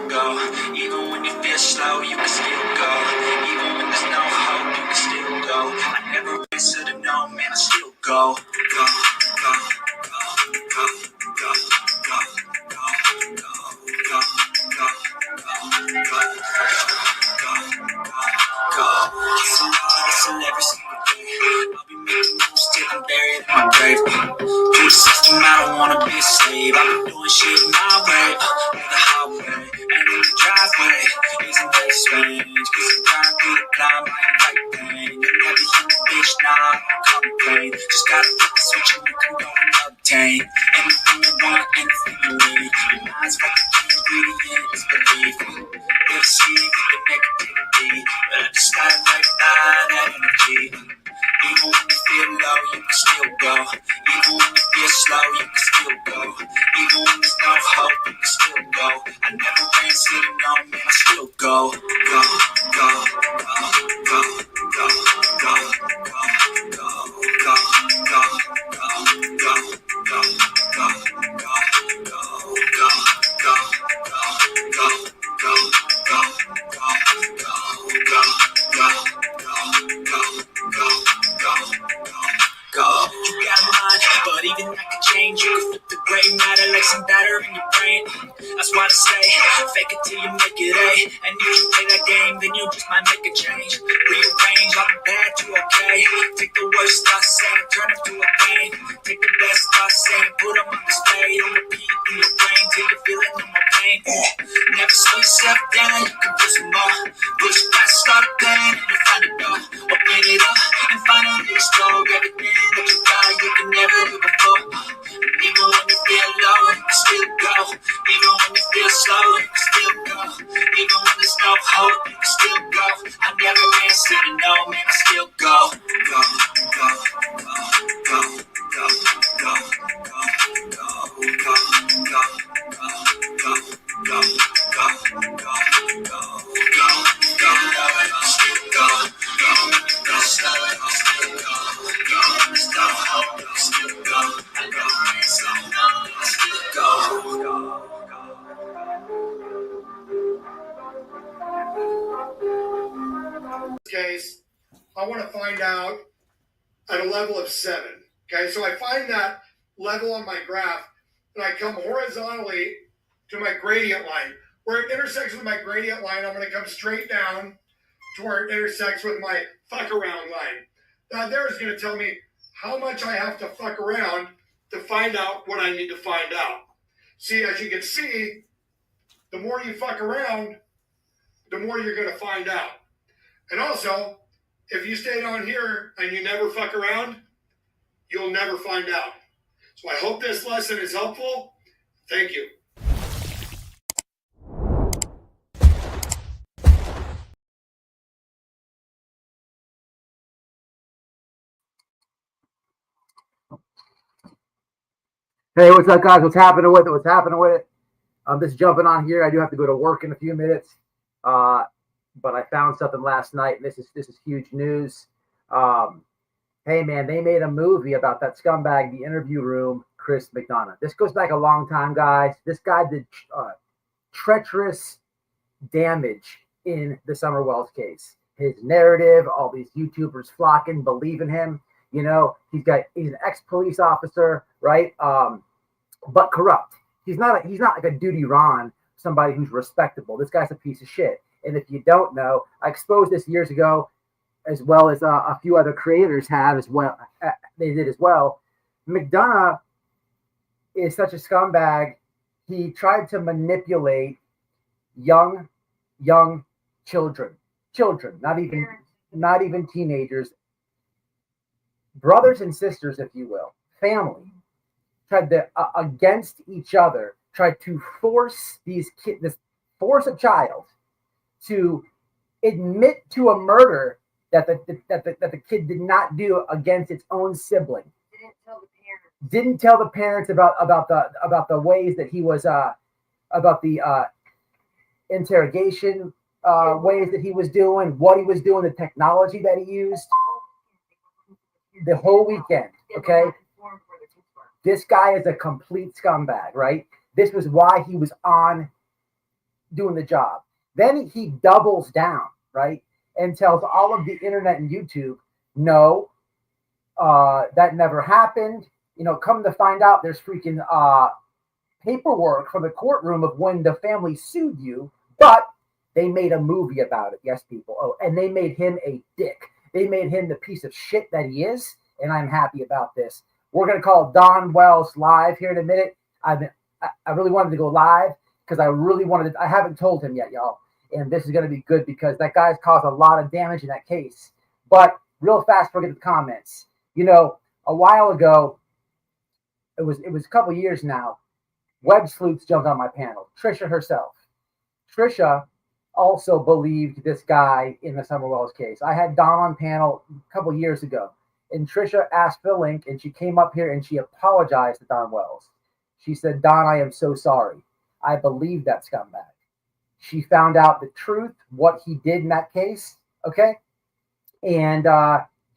go. Even when you feel slow, you can still go. Even when there's no hope, you can still go. I never answer to no, man, I still go. Go, go, go, go, go, go, go, go, go, go, go, go, go. Hustle hard, hustle every single day. I'll be making moves till I'm buried in my grave. Through the system, I don't wanna be a slave. I've been doing shit my way, through the highway, and in the driveway. Isn't that strange? Cause I'm trying through the climb, I ain't like pain. You'll never hear me, bitch, nah, I don't complain. Just gotta flip the switch and you can go and obtain anything you want, anything you need. Your mind's got the key ingredient, is belief. We'll see if you can negativity, but I just gotta let that energy. Even when you feel low, you can still go. Even when you feel slow, you can still go. Even when there's no hope, you can still go. I never ran sitting on, man, I still go. Go, go, go, go, go, go, go, go, go, go, go, go, go, go, go, go. You got a mind, but even that could change. You can flip the gray matter like some batter in your brain. That's why I say, fake it till you make it A. And if you play that game, then you just might make a change. Rearrange all the bad to okay. Take the worst thoughts saying, turn them to a game. Take the best thoughts saying, put them on display. On repeat in your brain till you're feeling no more pain. Never slow yourself down, you can do some more. Push past all the pain and you find a door. Open it up and finally explore everything that you got, you can never do before. And even when you feel low, you can still go. Even when you feel slow, you can still go. Even when there's no hope, you can still go. I never answer to no, man, I still go. Go, go, go, go, go, go, go, go, go, go, go, go, go, go, go, go, go, still go, go, go, slow, still go, go, still hope, still go, I go, so no, still go. Case, I want to find out at a level of 7. Okay, so I find that level on my graph, and I come horizontally to my gradient line. Where it intersects with my gradient line, I'm going to come straight down to where it intersects with my fuck around line. Now there is going to tell me how much I have to fuck around to find out what I need to find out. See, as you can see, the more you fuck around, the more you're going to find out. And also, if you stay down here and you never fuck around, you'll never find out. So I hope this lesson is helpful. Thank you. Hey, what's up, guys? What's happening with it? What's happening with it? I'm just jumping on here. I do have to go to work in a few minutes, but I found something last night, and this is huge news. Hey, man, they made a movie about that scumbag, The Interview Room, Chris McDonough. This goes back a long time, guys. This guy did treacherous damage in the Summer Wells case. His narrative, all these YouTubers flocking, believing him. You know, he's an ex-police officer, right? But corrupt. He's not like a Duty Ron, somebody who's respectable. This guy's a piece of shit. And if you don't know, I exposed this years ago, as well as a few other creators have as well. They did as well. McDonough is such a scumbag. He tried to manipulate young children, not even teenagers, brothers and sisters, if you will, family, tried to against each other, tried to force force a child to admit to a murder that the kid did not do against its own sibling. Didn't tell the parents about the ways that he was about the interrogation ways that he was doing, what he was doing, the technology that he used. The whole weekend, okay? This guy is a complete scumbag, right? This was why he was on doing the job. Then he doubles down, right, and tells all of the internet and YouTube, no, that never happened. Come to find out, there's freaking paperwork from the courtroom of when the family sued you, but they made a movie about it. Yes, people. Oh, and they made him a dick. They made him the piece of shit that he is, and I'm happy about this. We're gonna call Don Wells live here in a minute. I really wanted to go live because I really wanted to. I haven't told him yet, y'all, and this is gonna be good because that guy's caused a lot of damage in that case. But real fast, forget the comments. A while ago, it was a couple years now. Web sleuths jumped on my panel. Trisha herself. Trisha also believed this guy in the Summer Wells case. I had Don on panel a couple years ago, and Trisha asked for the link, and she came up here and she apologized to Don Wells. She said, Don, I am so sorry. I believe that scumbag. She found out the truth, what he did in that case, okay? And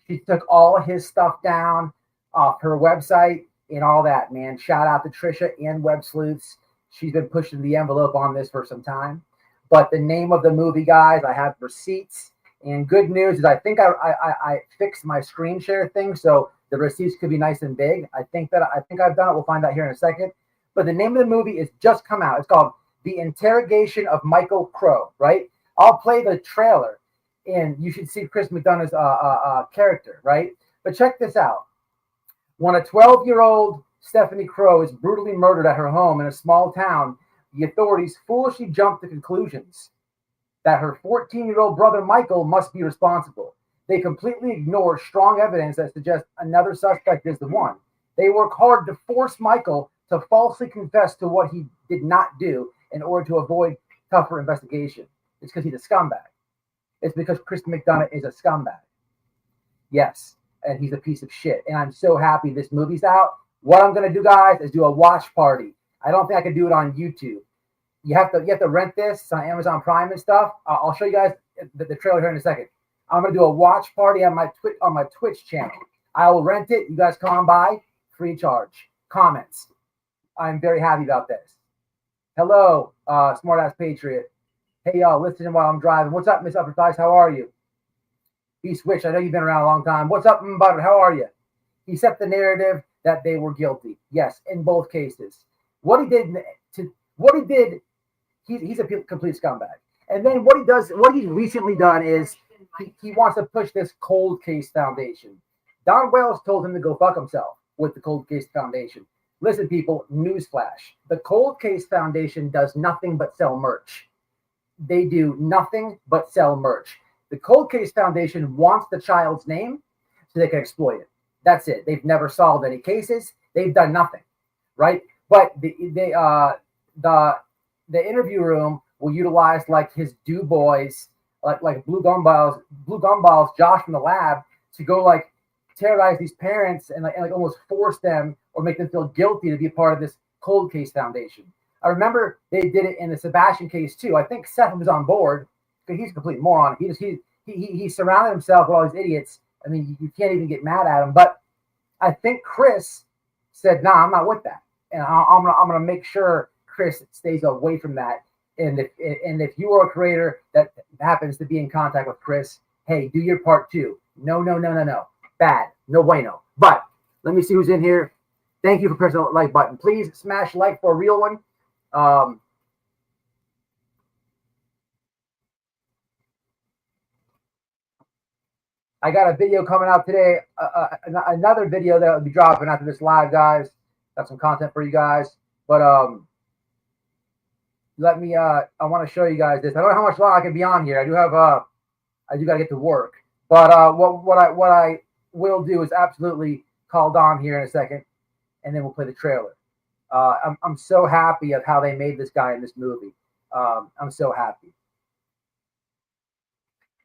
she took all his stuff down off her website and all that, man. Shout out to Trisha and Web Sleuths. She's been pushing the envelope on this for some time. But the name of the movie, guys, I have receipts. And good news is I think I fixed my screen share thing, so the receipts could be nice and big. I think I've done it. We'll find out here in a second. But the name of the movie is just come out. It's called The Interrogation of Michael Crow, right? I'll play the trailer, and you should see Chris McDonough's character, right? But check this out. When a 12-year-old Stephanie Crow is brutally murdered at her home in a small town, the authorities foolishly jump to conclusions that her 14-year-old brother Michael must be responsible. They completely ignore strong evidence that suggests another suspect is the one. They work hard to force Michael to falsely confess to what he did not do in order to avoid tougher investigation. It's because he's a scumbag. It's because Chris McDonough is a scumbag. Yes, and he's a piece of shit. And I'm so happy this movie's out. What I'm going to do, guys, is do a watch party. I don't think I can do it on YouTube. You have to rent this. It's on Amazon Prime and stuff. I'll show you guys the trailer here in a second. I'm going to do a watch party on my Twitch channel. I will rent it. You guys come on by, free charge. Comments. I'm very happy about this. Hello, Smartass Patriot. Hey, y'all, listening while I'm driving. What's up, Miss Upper Thighs? How are you? B-Switch, I know you've been around a long time. What's up, Butter? How are you? He set the narrative that they were guilty. Yes, in both cases. What he did, he's a complete scumbag. And then what he's recently done is he wants to push this cold case foundation. Don Wells told him to go fuck himself with the cold case foundation. Listen, people, newsflash. The cold case foundation does nothing but sell merch. They do nothing but sell merch. The cold case foundation wants the child's name so they can exploit it. That's it. They've never solved any cases. They've done nothing, right? But the interview room will utilize like his do boys, like Blue Gumball's Josh from the lab to go like terrorize these parents and almost force them or make them feel guilty to be a part of this cold case foundation. I remember they did it in the Sebastian case too. I think Seth was on board because he's a complete moron. He surrounded himself with all these idiots. I mean, you can't even get mad at him. But I think Chris said, "Nah, I'm not with that, and I'm gonna make sure Chris stays away from that." And if you are a creator that happens to be in contact with Chris, hey, do your part too. No. Bad. No bueno. But let me see who's in here. Thank you for pressing the like button. Please smash like for a real one. I got a video coming out today. Another video that will be dropping after this live, guys. Got some content for you guys. But let me. I want to show you guys this. I don't know how much longer I can be on here. I do got to get to work. But what I will do is absolutely call Don here in a second, and then we'll play the trailer. I'm so happy of how they made this guy in this movie. I'm so happy.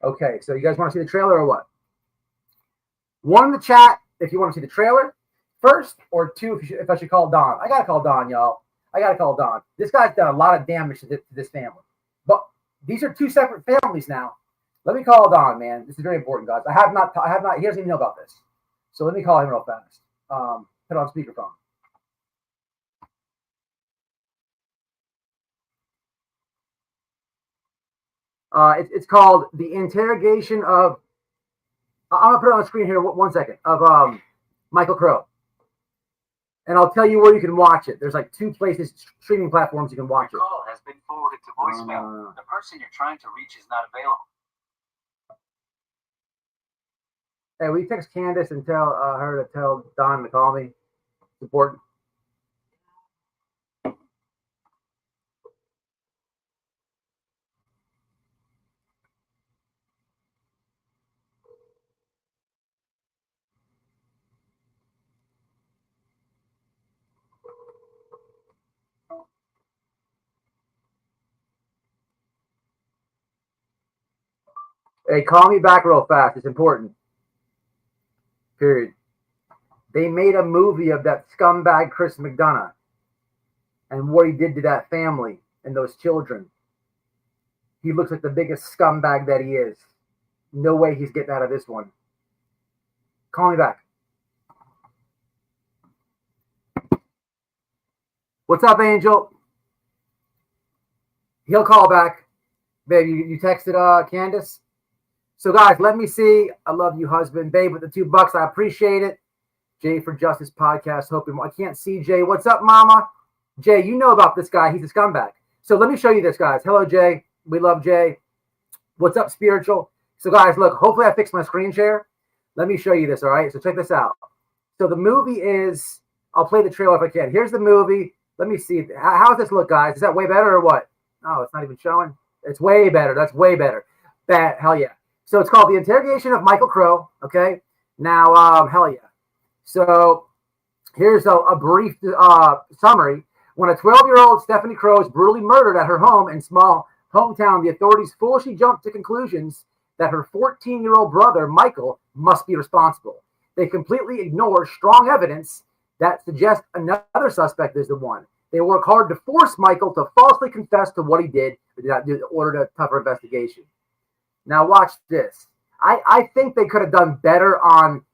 Okay, so you guys want to see the trailer or what? One in the chat if you want to see the trailer first, or two if I should call Don. I got to call Don, y'all. I got to call Don. This guy's done a lot of damage to this family. But these are two separate families now. Let me call Don, man. This is very important, guys. I have not. He doesn't even know about this. So let me call him real fast. Put on speakerphone. It's called The Interrogation of. I'm gonna put it on the screen here. 1 second of Michael Crow, and I'll tell you where you can watch it. There's like 2 places, streaming platforms you can watch it. Your call has been forwarded to voicemail. The person you're trying to reach is not available. Hey, will you text Candace and tell her to tell Don to call me? It's important. Hey, call me back real fast. It's important. Period. They made a movie of that scumbag Chris McDonough and what he did to that family and those children. He looks like the biggest scumbag that he is. No way he's getting out of this one. Call me back. What's up, Angel? He'll call back. Babe, you texted Candace? So, guys, let me see. I love you, husband. Babe, with the $2, I appreciate it. Jay for Justice podcast. I can't see Jay. What's up, mama? Jay, you know about this guy. He's a scumbag. So let me show you this, guys. Hello, Jay. We love Jay. What's up, spiritual? So, guys, look, hopefully I fixed my screen share. Let me show you this, all right? So check this out. So the movie is, I'll play the trailer if I can. Here's the movie. Let me see. How does this look, guys? Is that way better or what? Oh, it's not even showing. It's way better. That's way better. Hell yeah. So it's called The Interrogation of Michael Crow, okay? Now, hell yeah. So here's a brief summary. When a 12-year-old Stephanie Crow is brutally murdered at her home in small hometown, the authorities foolishly jump to conclusions that her 14-year-old brother, Michael, must be responsible. They completely ignore strong evidence that suggests another suspect is the one. They work hard to force Michael to falsely confess to what he did in order to tougher investigation. Now watch this. I think they could have done better on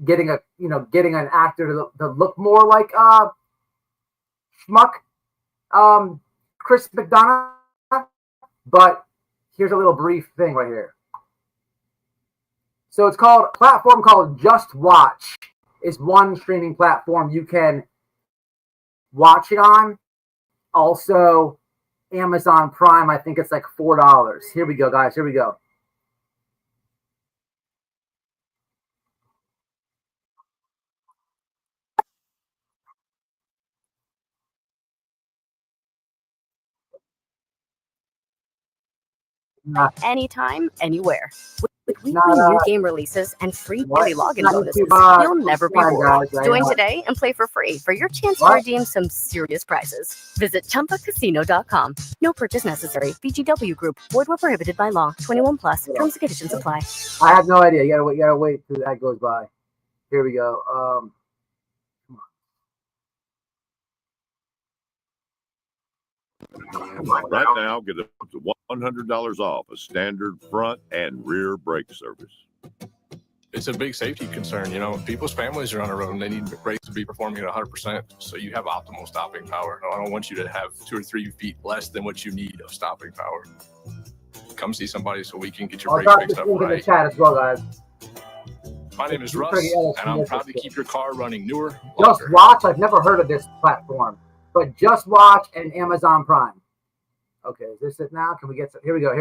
getting an actor to look more like schmuck Chris McDonough. But here's a little brief thing right here. So it's called a platform called Just Watch. Is one streaming platform you can watch it on. Also, Amazon Prime, I think it's like $4. Here we go, guys. Here we go. Anytime, anywhere. With weekly new game releases and free daily login bonuses, you'll never be bored. Join today and play for free for your chance to redeem some serious prizes. Visit ChumbaCasino.com. No purchase necessary. VGW Group. Void where prohibited by law. 21 plus. Terms and conditions apply. I have no idea. You gotta wait till that goes by. Here we go. Right now, get up to $100 off a standard front and rear brake service. It's a big safety concern. You know, people's families are on the road and they need brakes to be performing at 100%. So you have optimal stopping power. I don't want you to have 2 or 3 feet less than what you need of stopping power. Come see somebody so we can get your brakes fixed up right. In the chat as well, guys. My name is Russ, and I'm proud to keep your car running newer. Just Watch. I've never heard of this platform, but Just Watch and Amazon Prime. Okay, is this it now? Can we get some? Here we go.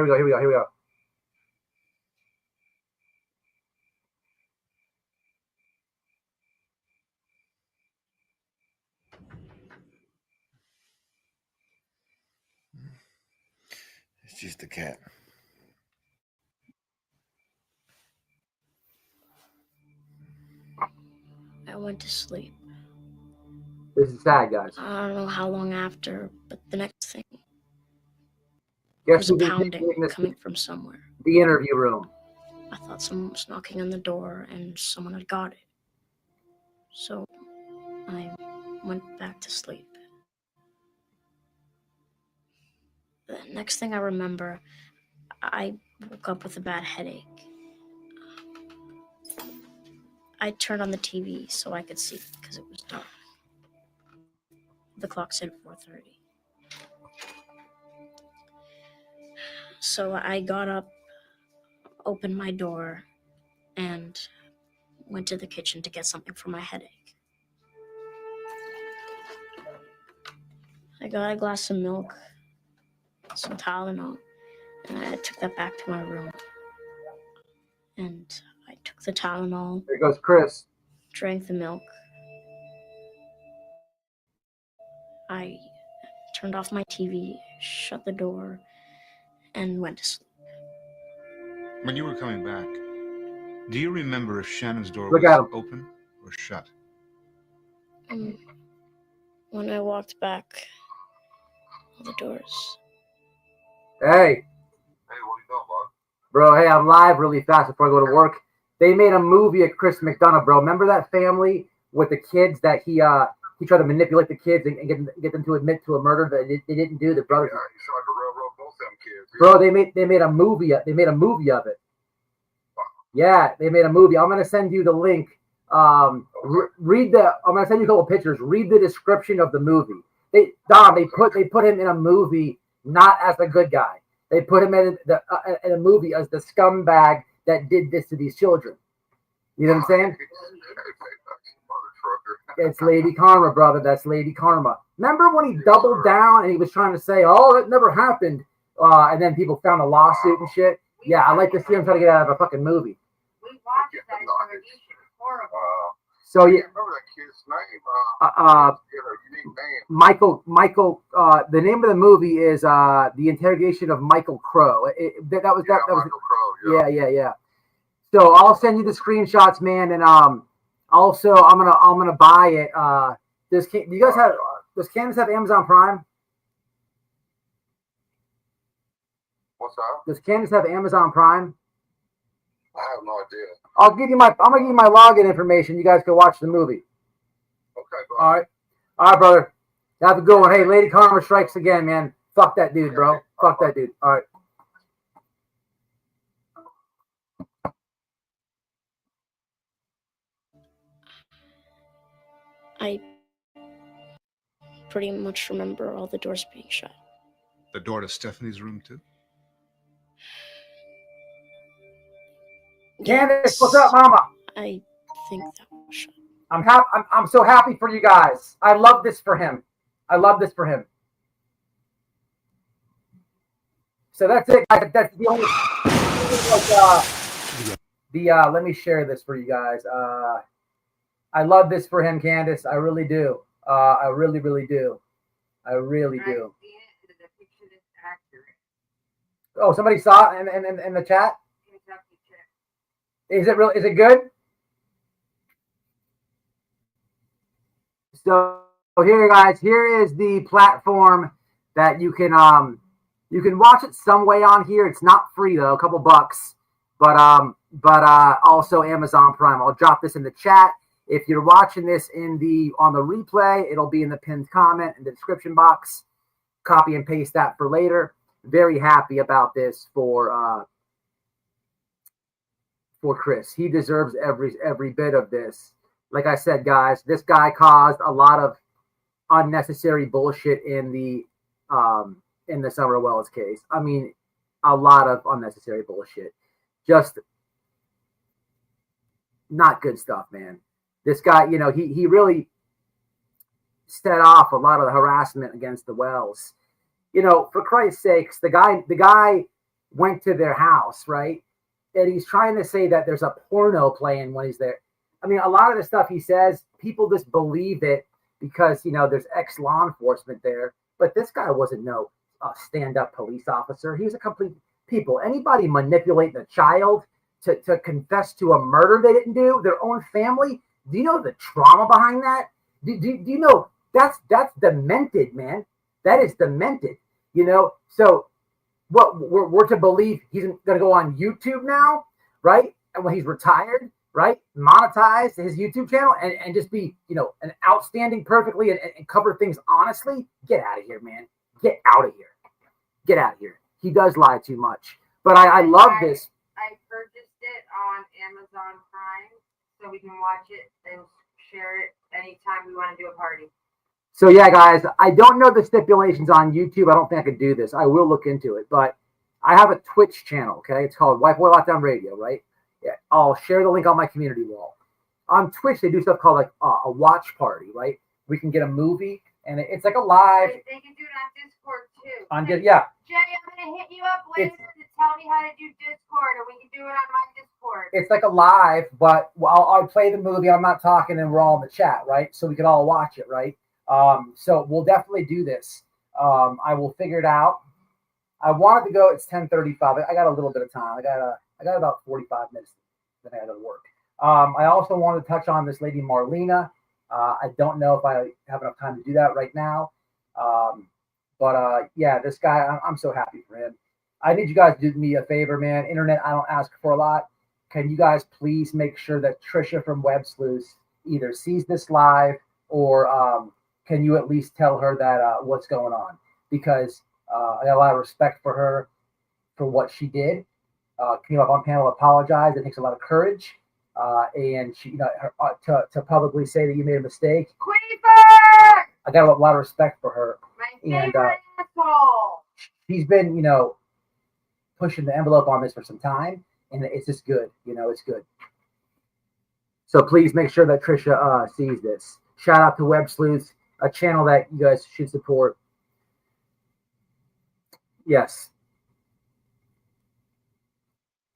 It's just a cat. I went to sleep. This is sad, guys. I don't know how long after, but the next thing Guess was a pounding coming from somewhere. The interview room. I thought someone was knocking on the door and someone had got it. So I went back to sleep. The next thing I remember, I woke up with a bad headache. I turned on the TV so I could see because it was dark. The clock said 4:30. So I got up, opened my door, and went to the kitchen to get something for my headache. I got a glass of milk, some Tylenol, and I took that back to my room. And I took the Tylenol. There goes Chris. Drank the milk. I turned off my TV, shut the door, and went to sleep. When you were coming back, do you remember if Shannon's door Look was at him. open or shut? When I walked back, all the doors. Hey. Hey, what you doing, bud? Bro, hey, I'm live really fast before I go to work. They made a movie of Chris McDonough, bro. Remember that family with the kids that he tried to manipulate the kids and get them to admit to a murder that they didn't do. The brothers. Yeah, you sound like a railroad both them kids. Bro, they made a movie. They made a movie of it. Yeah, they made a movie. I'm gonna send you the link. Read the. I'm gonna send you a couple pictures. Read the description of the movie. They put him in a movie not as a good guy. They put him in a movie as the scumbag that did this to these children. You know what I'm saying? It's Lady Karma, brother. That's Lady Karma. Remember when he doubled down and he was trying to say, "Oh, it never happened," and then people found a lawsuit and shit. Yeah, I like to see him try to get out of a fucking movie. We watched that interview. Horrible. So yeah, remember that kid's name? Unique name. Michael. The name of the movie is The Interrogation of Michael Crow. That was Michael Crow. Yeah. So I'll send you the screenshots, man, and also I'm gonna buy it. Does Candace have Amazon Prime? What's that? Does Candace have Amazon Prime? I have no idea. I'm gonna give you my login information. You guys can watch the movie. Okay, bro. All right, brother. Have a good one. Hey, Lady Karma strikes again, man. Fuck that dude, bro. Fuck that dude. All right. I pretty much remember all the doors being shut. The door to Stephanie's room, too? Candace, what's up, mama? I think that was shut. I'm so happy for you guys. I love this for him. So that's it, guys. That's the only let me share this for you guys. I love this for him, Candace. I really do. I really do. Oh, somebody saw it in the chat? Is it real? Is it good? So here, guys, here is the platform that you can watch it some way on here. It's not free though, a couple bucks, but also Amazon Prime. I'll drop this in the chat. If you're watching this on the replay, it'll be in the pinned comment in the description box. Copy and paste that for later. Very happy about this for Chris. He deserves every bit of this. Like I said, guys, this guy caused a lot of unnecessary bullshit in the Summer Wells case. I mean, a lot of unnecessary bullshit. Just not good stuff, man. This guy, he really set off a lot of the harassment against the Wells. For Christ's sakes, the guy went to their house, right? And he's trying to say that there's a porno playing when he's there. I mean, a lot of the stuff he says, people just believe it because, there's ex-law enforcement there. But this guy wasn't no stand-up police officer. He was a complete people. Anybody manipulating a child to confess to a murder they didn't do, their own family, do you know the trauma behind that? Do you know that's demented, man? That is demented, So what we're to believe he's going to go on YouTube now, right? And when he's retired, right, monetize his YouTube channel and just be, an outstanding perfectly and cover things honestly. Get out of here, man. Get out of here. He does lie too much. But I love this. I purchased it on Amazon Prime so we can watch it and share it anytime we want to do a party. So yeah, guys, I don't know the stipulations on YouTube. I don't think I could do this. I will look into it, but I have a Twitch channel, okay? It's called White Boy Lockdown Radio, right? Yeah, I'll share the link on my community wall. On Twitch, they do stuff called like a watch party, right? We can get a movie, and it's like a live. They can do it on Discord too. Yeah. Jay, I'm gonna hit you up later to tell me how to do Discord, or we can do it on my Discord. It's like a live, but I'll play the movie. I'm not talking, and we're all in the chat, right? So we can all watch it, right? So we'll definitely do this. I will figure it out. I wanted to go. It's 10:35. I got a little bit of time. I got about 45 minutes. Then I got to work. I also wanted to touch on this lady Marlena. I don't know if I have enough time to do that right now. But yeah, this guy, I'm so happy for him. I need you guys to do me a favor, man. Internet, I don't ask for a lot. Can you guys please make sure that Trisha from Web Sleuths either sees this live or can you at least tell her that what's going on? Because I got a lot of respect for her for what she did. Came up on panel, apologized. It takes a lot of courage. And she, to publicly say that you made a mistake. Queeper! I got a lot of respect for her. My favorite asshole. She's been, pushing the envelope on this for some time, and it's just good. It's good. So please make sure that Trisha sees this. Shout out to Web Sleuths, a channel that you guys should support. Yes.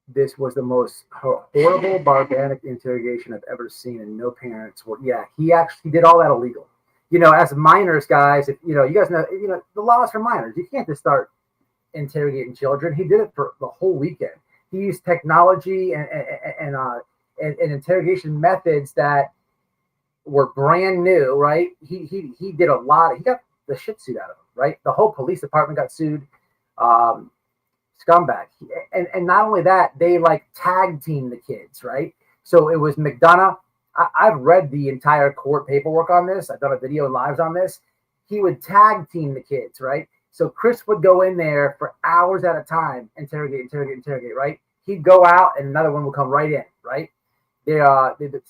This was the most horrible, barbaric interrogation I've ever seen, and no parents were. Yeah, he actually did all that illegal. As minors, guys, if you guys know, the laws for minors. You can't just start interrogating children. He did it for the whole weekend. He used technology and interrogation methods that were brand new. Right? He did a lot. He got the shit suit out of him. Right? The whole police department got sued. Scumbag. And not only that, they like tag team the kids, right? So it was McDonough. I've read the entire court paperwork on this. I've done a video lives on this. He would tag team the kids, right? So Chris would go in there for hours at a time, interrogate, right? He'd go out and another one would come right in, right? They'd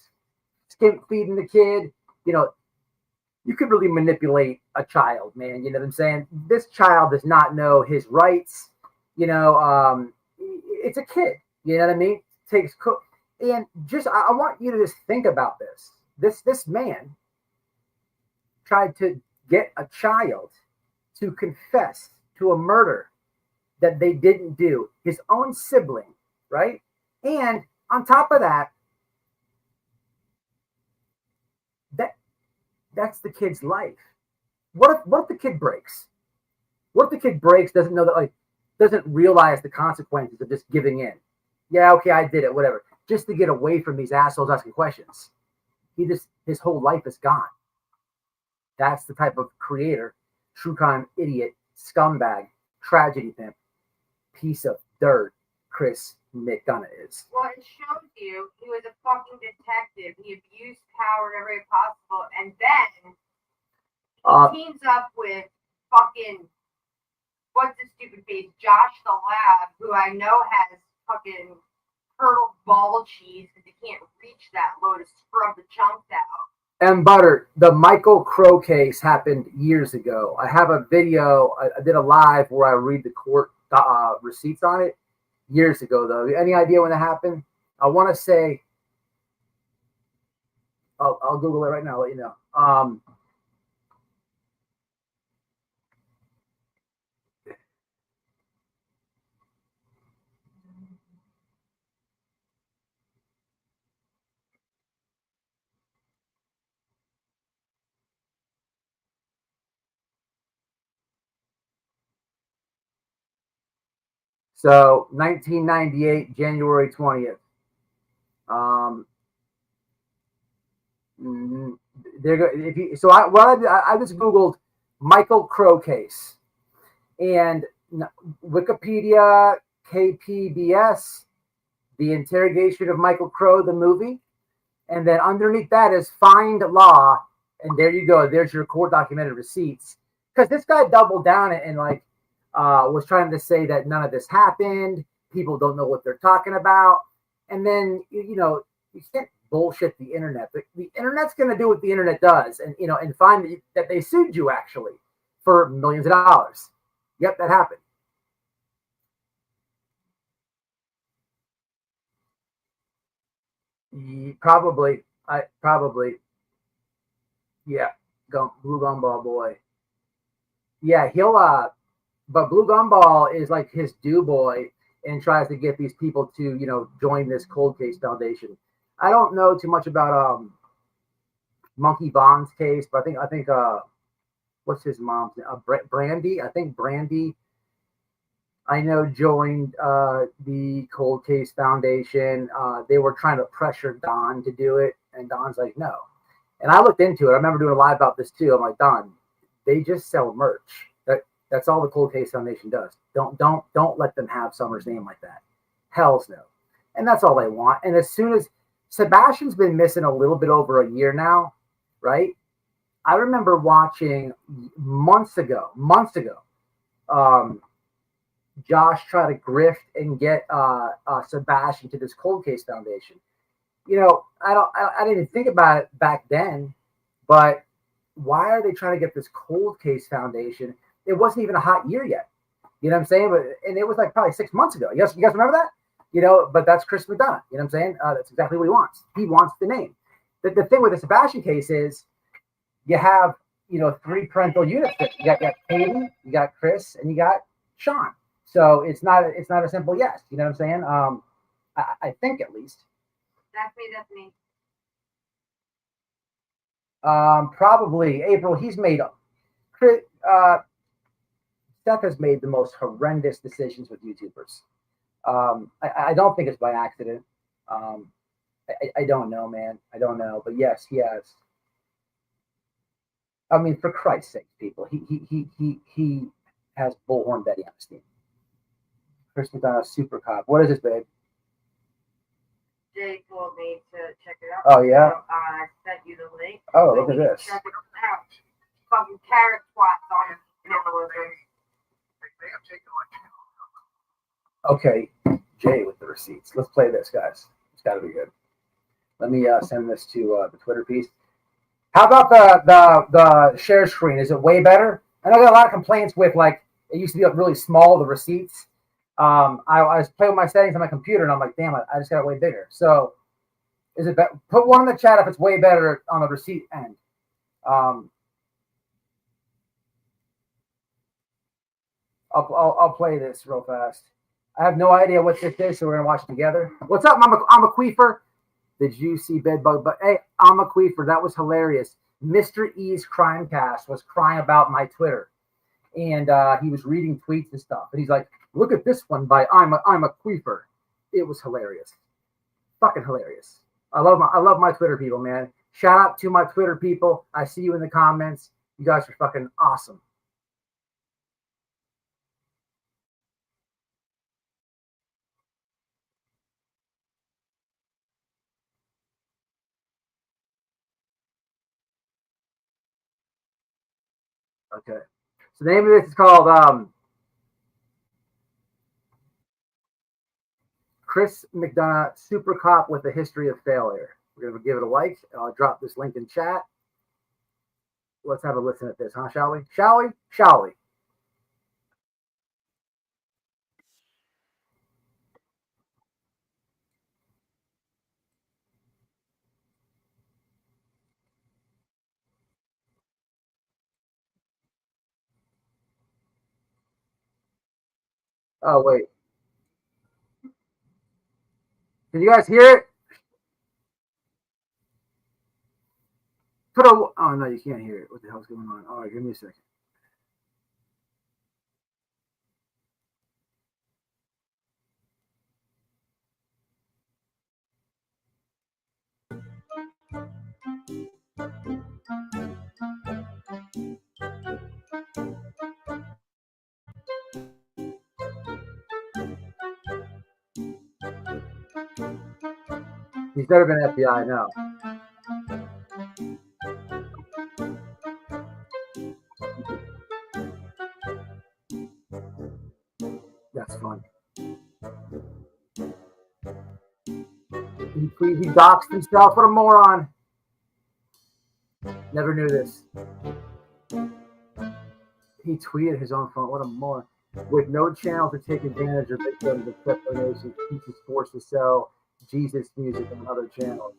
skip feeding the kid. You could really manipulate a child, man. You know what I'm saying? This child does not know his rights. It's a kid. You know what I mean? And just I want you to just think about this. This man tried to get a child to confess to a murder that they didn't do, his own sibling, right? And on top of that, that's the kid's life. What if the kid breaks? What if the kid breaks, doesn't know that, doesn't realize the consequences of just giving in? Yeah, okay, I did it, whatever. Just to get away from these assholes asking questions. His whole life is gone. That's the type of creator, true crime idiot, scumbag, tragedy pimp, piece of dirt Chris McDonough is. Well, it shows you he was a fucking detective. He abused power in every way possible, and then he teams up with fucking what's his stupid face, Josh the Lab, who I know has fucking curdled ball cheese because he can't reach that low to scrub the chunks out. And Butter, the Michael Crow case happened years ago. I have a video. I did a live where I read the court receipts on it years ago, though. Any idea when that happened? I want to say, I'll Google it right now, let you know. So 1998, January 20th. I just Googled Michael Crow case, and Wikipedia, KPBS, the interrogation of Michael Crow, the movie, and then underneath that is find law, and there you go. There's your court documented receipts, because this guy doubled down and was trying to say that none of this happened. People don't know what they're talking about. And then, you can't bullshit the internet. The internet's going to do what the internet does and find that they sued you actually for millions of dollars. Yep, that happened. Probably. Yeah. Blue Gumball boy. Yeah, he'll but Blue Gumball is like his do boy and tries to get these people to, join this cold case foundation. I don't know too much about Monkey Bond's case, but I think what's his mom's name? Brandy. I think Brandy, I know, joined the Cold Case Foundation. They were trying to pressure Don to do it, and Don's like, no. And I looked into it. I remember doing a live about this too. I'm like, Don, they just sell merch. That's all the Cold Case Foundation does. Don't let them have Summer's name like that. Hell's no. And that's all they want. And as soon as Sebastian's been missing a little bit over a year now, right? I remember watching months ago, Josh try to grift and get Sebastian to this Cold Case Foundation. I didn't even think about it back then, but why are they trying to get this Cold Case Foundation? It wasn't even a hot year yet. You know what I'm saying? And it was like probably 6 months ago. You guys remember that? But that's Chris McDonough. You know what I'm saying? That's exactly what he wants. He wants the name. The thing with the Sebastian case is you have, 3 parental units. You got Katie, you got Chris, and you got Sean. So it's not a simple yes. You know what I'm saying? I think at least. That's me. Probably April. He's made Seth has made the most horrendous decisions with YouTubers. I don't think it's by accident. I don't know, man. I don't know, but yes, he has. I mean, for Christ's sake, people, he has Bullhorn Betty on his team. Chris McDonough, Super Cop. What is this, babe? Jay told me to check it out. Oh yeah. So, I sent you the link. Oh, look at this. Check it out. Fucking carrot twats on it. Okay, Jay with the receipts. Let's play this, guys. It's got to be good. Let me send this to the Twitter piece. How about the share screen? Is it way better? I know I got a lot of complaints with, like, it used to be up really small, the receipts. I was playing with my settings on my computer, and I'm like, damn it, I just got it way bigger. So, is it better? Put one in the chat if it's way better on the receipt end. I'll play this real fast. I have no idea what this is, so we're gonna watch it together. What's up, I'm a Queefer? Did you see Bedbug? But hey, I'm a Queefer. That was hilarious. Mr. E's Crimecast was crying about my Twitter, and he was reading tweets and stuff. And he's like, "Look at this one by I'm a Queefer." It was hilarious, fucking hilarious. I love my Twitter people, man. Shout out to my Twitter people. I see you in the comments. You guys are fucking awesome. Okay. So the name of this is called Chris McDonough, Super Cop with a History of Failure. We're going to give it a like. I'll drop this link in chat. Let's have a listen at this, huh? Shall we? Shall we? Oh, wait. Can you guys hear it? Oh, no, you can't hear it. What the hell's going on? All right, give me a second. He's better than FBI now. That's fun. He doxed himself. What a moron. Never knew this. He tweeted his own phone. What a moron. With no channel to take advantage of victims except donations, he's forced to sell Jesus music on other channels.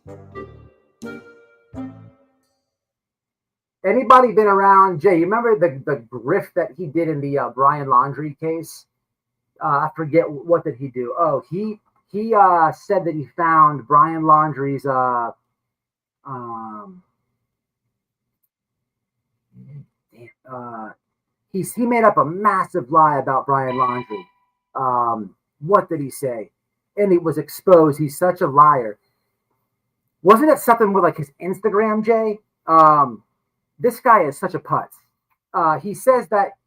Anybody been around, Jay? You remember the grift that he did in the Brian Laundrie case? I forget what did he do. Oh, he said that he found Brian Laundrie's he made up a massive lie about Brian Laundrie. What did he say? And it was exposed. He's such a liar. Wasn't it something with like his Instagram, Jay? This guy is such a putz. He says that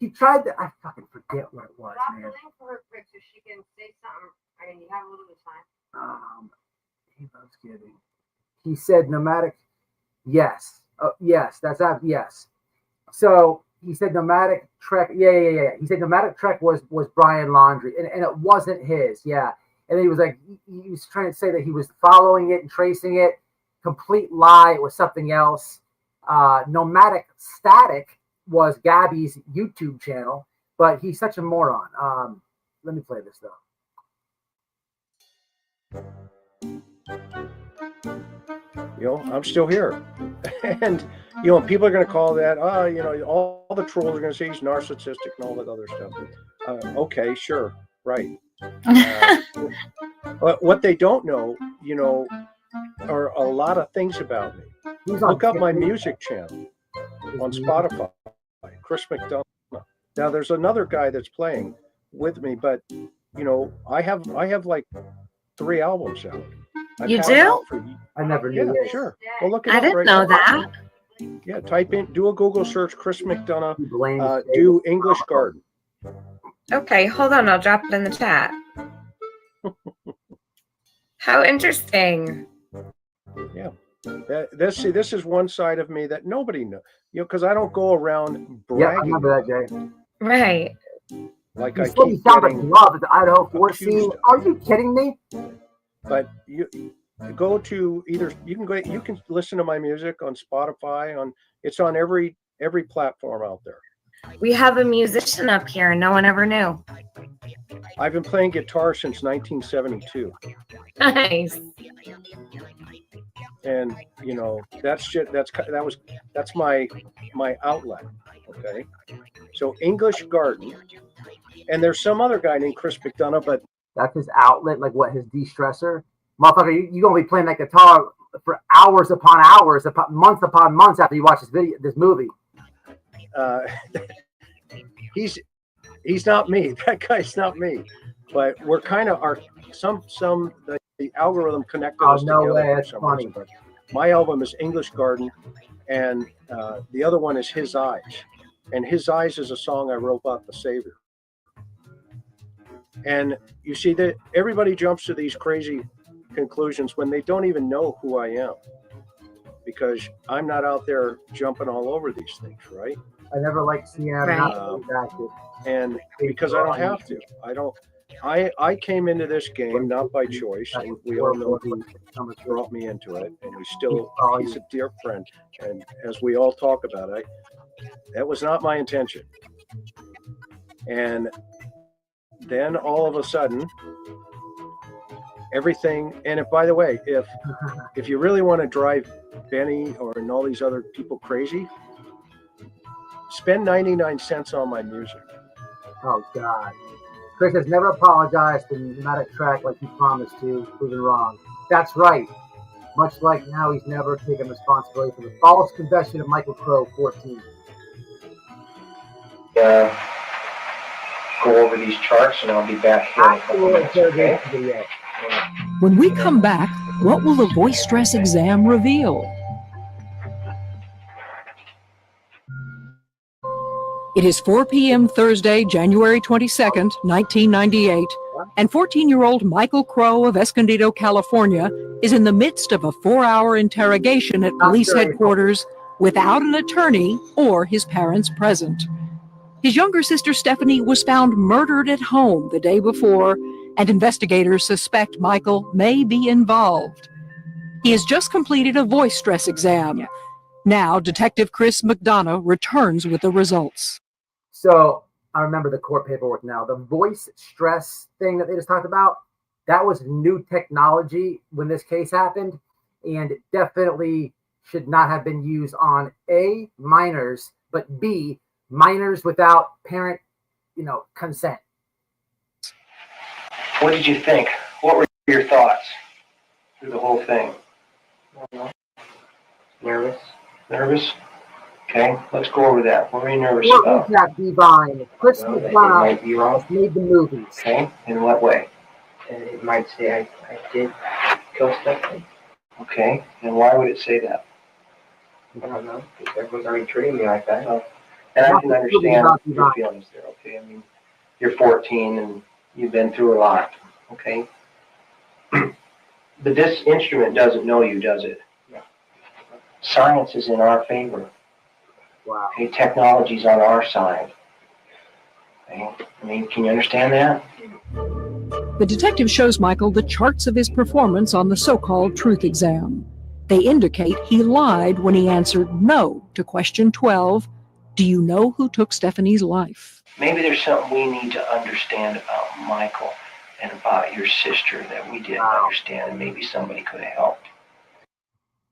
he tried to, I fucking forget what it was, Drop man. the link for her quick so she can say something. I mean, you have a little bit of time. He loves giving. He said nomadic. Yes. Yes. That's that. Yes. So he said nomadic trek. Yeah. He said nomadic trek was Brian Laundrie, and it wasn't his. Yeah. And then he was like, he was trying to say that he was following it and tracing it. Complete lie. It was something else. Nomadic Static was Gabby's YouTube channel, but he's such a moron. Let me play this though. I'm still here. And, people are going to call that, all the trolls are going to say he's narcissistic and all that other stuff. Okay, sure. Right. But what they don't know, are a lot of things about me. Look up my music channel on Spotify, Chris McDonough. Now there's another guy that's playing with me, but I have like 3 albums out. You do? I never knew. Yeah, sure. Well, look it I up didn't right know now. that. Yeah, type in, do a Google search, Chris McDonough, do English Garden. Okay, hold on. I'll drop it in the chat. How interesting. Yeah. This is one side of me that nobody knows. Because I don't go around bragging. Yeah, I remember that, Jay. Right. Like you I said keep you sound like getting love at the Idaho 4 scene. Are you kidding me? But you go to either you can listen to my music on Spotify, it's on every platform out there. We have a musician up here. No one ever knew. I've been playing guitar since 1972. Nice. And that's my outlet. Okay. So English Garden, and there's some other guy named Chris McDonough, but that's his outlet, like what his de-stressor. Motherfucker, you're gonna be playing that guitar for hours upon hours, months upon months after you watch this movie. He's not me. That guy's not me. But we're kind of the algorithm connected us together. Way, that's funny. Reason. My album is English Garden, and the other one is His Eyes. And His Eyes is a song I wrote about the Savior. And you see that everybody jumps to these crazy conclusions when they don't even know who I am, because I'm not out there jumping all over these things, right? I never liked seeing and because I don't have to. I came into this game not by choice, and we all know who brought me into it, and he's a dear friend. And as we all talk about it, that was not my intention. And then all of a sudden, everything. And by the way, if you really want to drive Benny and all these other people crazy, spend 99 cents on my music. Oh God. Chris has never apologized to Nomadic Track like he promised to, proven wrong. That's right. Much like now he's never taken responsibility for the false confession of Michael Crow, 14. Go over these charts and I'll be back here in a couple minutes, okay? When we come back, what will the voice stress exam reveal? It is 4 p.m. Thursday, January 22nd, 1998, and 14-year-old Michael Crow of Escondido, California, is in the midst of a 4-hour interrogation at police headquarters without an attorney or his parents present. His younger sister, Stephanie, was found murdered at home the day before, and investigators suspect Michael may be involved. He has just completed a voice stress exam. Now, Detective Chris McDonough returns with the results. So I remember the court paperwork now. The voice stress thing that they just talked about, that was new technology when this case happened, and it definitely should not have been used on A, minors, but B, minors without parent, consent. What did you think? What were your thoughts through the whole thing? Nervous. Nervous? Okay, let's go over that. What were you nervous What about? is that, Divine? Chris Well, it McDonough might be wrong. made the movies. Okay, in what way? It might say I did kill Stephanie. Okay, and why would it say that? I don't know, because everyone's already treating me like that. And I can understand your feelings there, okay? I mean, you're 14 and you've been through a lot, okay? But this instrument doesn't know you, does it? No. Science is in our favor. Wow. Okay, technology's on our side. Okay? I mean, can you understand that? The detective shows Michael the charts of his performance on the so-called truth exam. They indicate he lied when he answered no to question 12, do you know who took Stephanie's life? Maybe there's something we need to understand about Michael and about your sister that we didn't understand, and maybe somebody could have helped.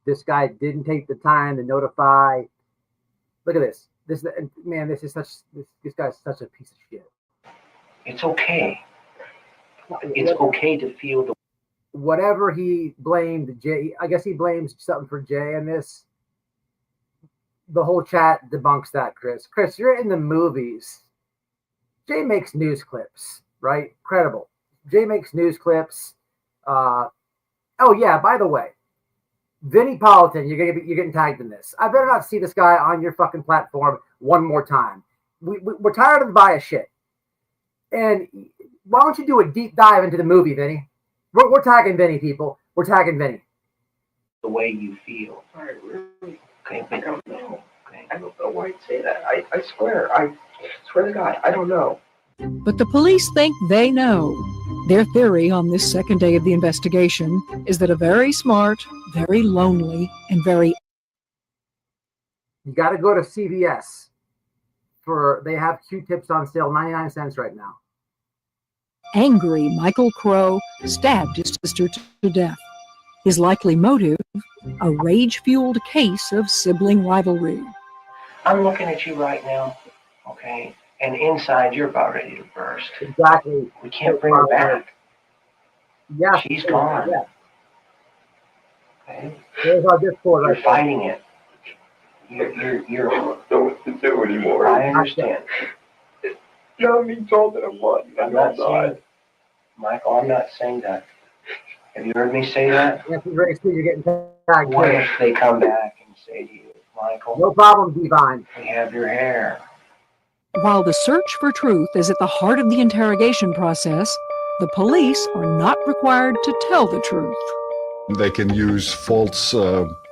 This guy didn't take the time to notify. Look at this. This guy's such a piece of shit. It's okay. It's okay to feel the whatever he blamed Jay. I guess he blames something for Jay in this. The whole chat debunks that, Chris. Chris, you're in the movies. Jay makes news clips, right? Credible. Jay makes news clips. Oh yeah, by the way, Vinny Politan, you're getting tagged in this. I better not see this guy on your fucking platform one more time. We're tired of the bias shit. And why don't you do a deep dive into the movie, Vinny? We're tagging Vinny, people. We're tagging Vinny. The way you feel. I really, okay, I don't know. Okay. I don't know why I'd say that. I swear to God, I don't know. But the police think they know. Their theory on this second day of the investigation is that a very smart, very lonely, and very... You got to go to CVS they have Q-tips on sale, 99 cents right now. Angry Michael Crow stabbed his sister to death. His likely motive, a rage-fueled case of sibling rivalry. I'm looking at you right now, okay? And inside, you're about ready to burst. Exactly. We can't bring her back. Yeah. She's gone. Yeah. Okay? There's our Discord right You're fighting it. You're I don't know what to do anymore. I understand. You know, I'm being told that I'm what? I'm not saying, Michael, I'm not saying that. Have you heard me say that? Yes, you're getting tagged. What if they come back and say to you, Michael? No problem, Divine. We have your hair. While the search for truth is at the heart of the interrogation process, the police are not required to tell the truth. They can use false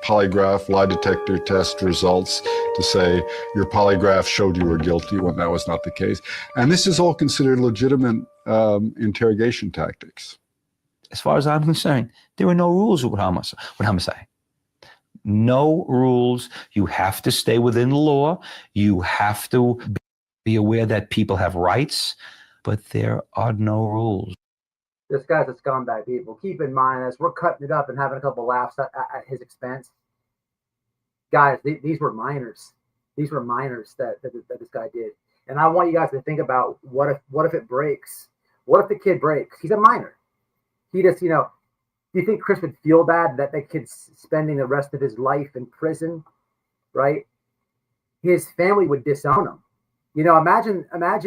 polygraph lie detector test results to say your polygraph showed you were guilty when that was not the case. And this is all considered legitimate interrogation tactics. As far as I'm concerned, there are no rules with homicide. No rules. You have to stay within the law. You have to be aware that people have rights, but there are no rules. This guy's a scumbag, people. Keep in mind, as we're cutting it up and having a couple laughs at his expense, guys, these were minors. These were minors that this guy did. And I want you guys to think about what if it breaks? What if the kid breaks? He's a minor. He just, do you think Chris would feel bad that the kid's spending the rest of his life in prison, right? His family would disown him. Imagine